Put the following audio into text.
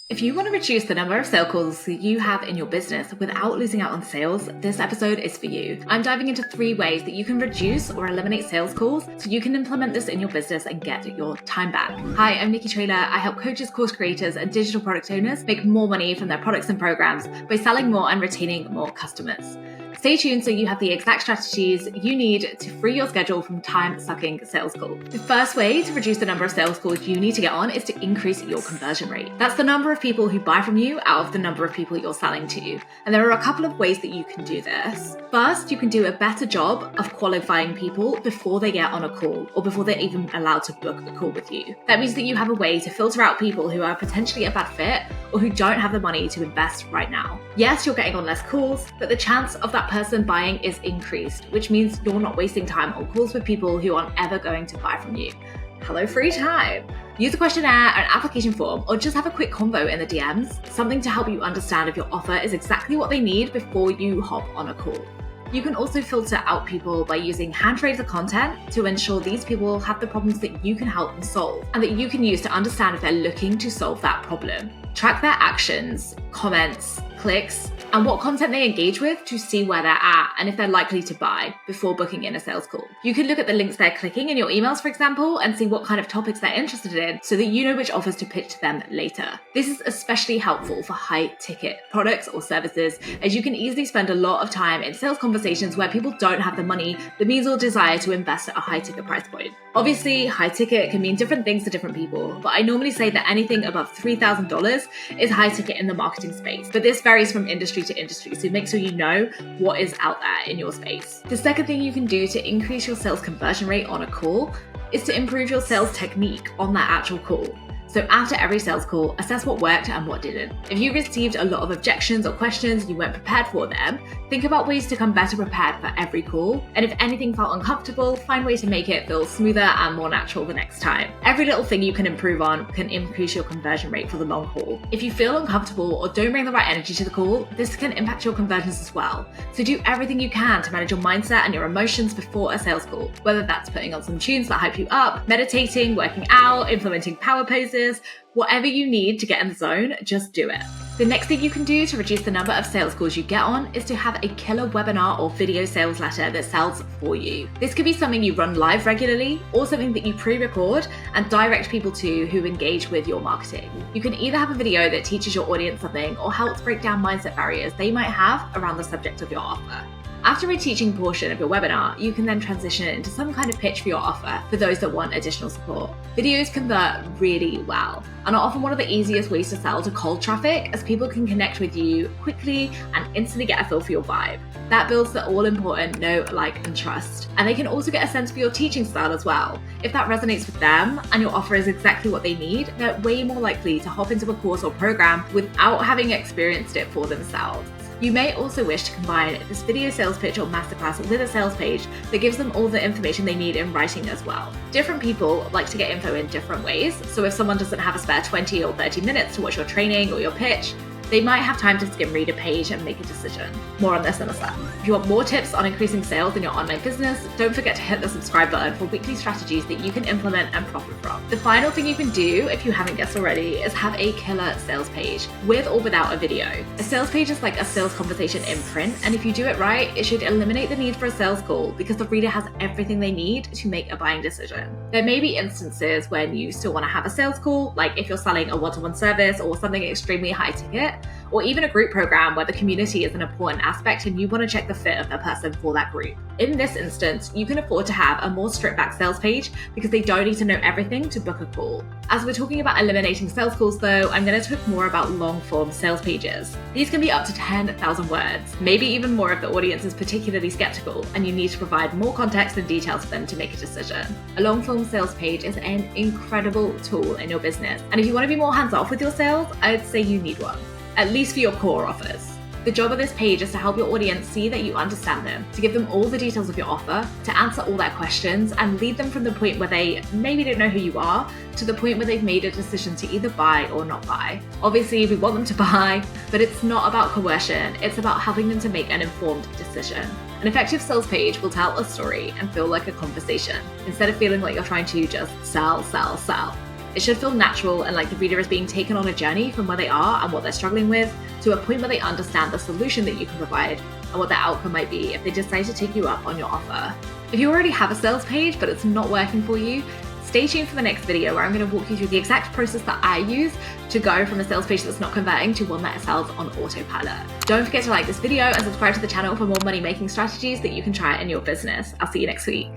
If you want to reduce the number of sales calls you have in your business without losing out on sales, this episode is for you. I'm diving into 3 ways that you can reduce or eliminate sales calls so you can implement this in your business and get your time back. Hi, I'm Nikki Traylor. I help coaches, course creators, and digital product owners make more money from their products and programs by selling more and retaining more customers. Stay tuned so you have the exact strategies you need to free your schedule from time-sucking sales calls. The first way to reduce the number of sales calls you need to get on is to increase your conversion rate. That's the number of people who buy from you out of the number of people you're selling to. And there are a couple of ways that you can do this. First, you can do a better job of qualifying people before they get on a call or before they're even allowed to book a call with you. That means that you have a way to filter out people who are potentially a bad fit or who don't have the money to invest right now. Yes, you're getting on less calls, but the chance of that person buying is increased, which means you're not wasting time on calls with people who aren't ever going to buy from you. Hello, free time. Use a questionnaire, an application form, or just have a quick convo in the DMs, something to help you understand if your offer is exactly what they need before you hop on a call. You can also filter out people by using hand-raised content to ensure these people have the problems that you can help them solve and that you can use to understand if they're looking to solve that problem. Track their actions, comments, clicks, and what content they engage with to see where they're at and if they're likely to buy before booking in a sales call. You can look at the links they're clicking in your emails, for example, and see what kind of topics they're interested in so that you know which offers to pitch to them later. This is especially helpful for high-ticket products or services, as you can easily spend a lot of time in sales conversations where people don't have the money, the means, or desire to invest at a high-ticket price point. Obviously, high-ticket can mean different things to different people, but I normally say that anything above $3,000 is high-ticket in the marketing space. But this varies from industry to industry, so make sure you know what is out there in your space. The second thing you can do to increase your sales conversion rate on a call is to improve your sales technique on that actual call. So after every sales call, assess what worked and what didn't. If you received a lot of objections or questions and you weren't prepared for them, think about ways to come better prepared for every call. And if anything felt uncomfortable, find ways to make it feel smoother and more natural the next time. Every little thing you can improve on can increase your conversion rate for the long haul. If you feel uncomfortable or don't bring the right energy to the call, this can impact your conversions as well. So do everything you can to manage your mindset and your emotions before a sales call, whether that's putting on some tunes that hype you up, meditating, working out, implementing power poses, whatever you need to get in the zone, just do it. The next thing you can do to reduce the number of sales calls you get on is to have a killer webinar or video sales letter that sells for you. This could be something you run live regularly or something that you pre-record and direct people to who engage with your marketing. You can either have a video that teaches your audience something or helps break down mindset barriers they might have around the subject of your offer. After a teaching portion of your webinar, you can then transition it into some kind of pitch for your offer for those that want additional support. Videos convert really well and are often one of the easiest ways to sell to cold traffic, as people can connect with you quickly and instantly get a feel for your vibe. That builds the all-important know, like, and trust. And they can also get a sense for your teaching style as well. If that resonates with them and your offer is exactly what they need, they're way more likely to hop into a course or program without having experienced it for themselves. You may also wish to combine this video sales pitch or masterclass with a sales page that gives them all the information they need in writing as well. Different people like to get info in different ways, so if someone doesn't have a spare 20 or 30 minutes to watch your training or your pitch, they might have time to skim read a page and make a decision. More on this in a sec. If you want more tips on increasing sales in your online business, don't forget to hit the subscribe button for weekly strategies that you can implement and profit from. The final thing you can do, if you haven't guessed already, is have a killer sales page, with or without a video. A sales page is like a sales conversation in print, and if you do it right, it should eliminate the need for a sales call because the reader has everything they need to make a buying decision. There may be instances when you still want to have a sales call, like if you're selling a one-to-one service or something extremely high ticket, or even a group program where the community is an important aspect and you want to check the fit of the person for that group. In this instance, you can afford to have a more stripped back sales page because they don't need to know everything to book a call. As we're talking about eliminating sales calls though, I'm going to talk more about long form sales pages. These can be up to 10,000 words, maybe even more if the audience is particularly skeptical and you need to provide more context and details for them to make a decision. A long form sales page is an incredible tool in your business, and if you want to be more hands off with your sales, I'd say you need one. At least for your core offers. The job of this page is to help your audience see that you understand them, to give them all the details of your offer, to answer all their questions, and lead them from the point where they maybe don't know who you are to the point where they've made a decision to either buy or not buy. Obviously, we want them to buy, but it's not about coercion, it's about helping them to make an informed decision. An effective sales page will tell a story and feel like a conversation, instead of feeling like you're trying to just sell. It should feel natural and like the reader is being taken on a journey from where they are and what they're struggling with to a point where they understand the solution that you can provide and what the outcome might be if they decide to take you up on your offer. If you already have a sales page but it's not working for you, stay tuned for the next video where I'm going to walk you through the exact process that I use to go from a sales page that's not converting to one that sells on autopilot. Don't forget to like this video and subscribe to the channel for more money making strategies that you can try in your business. I'll see you next week.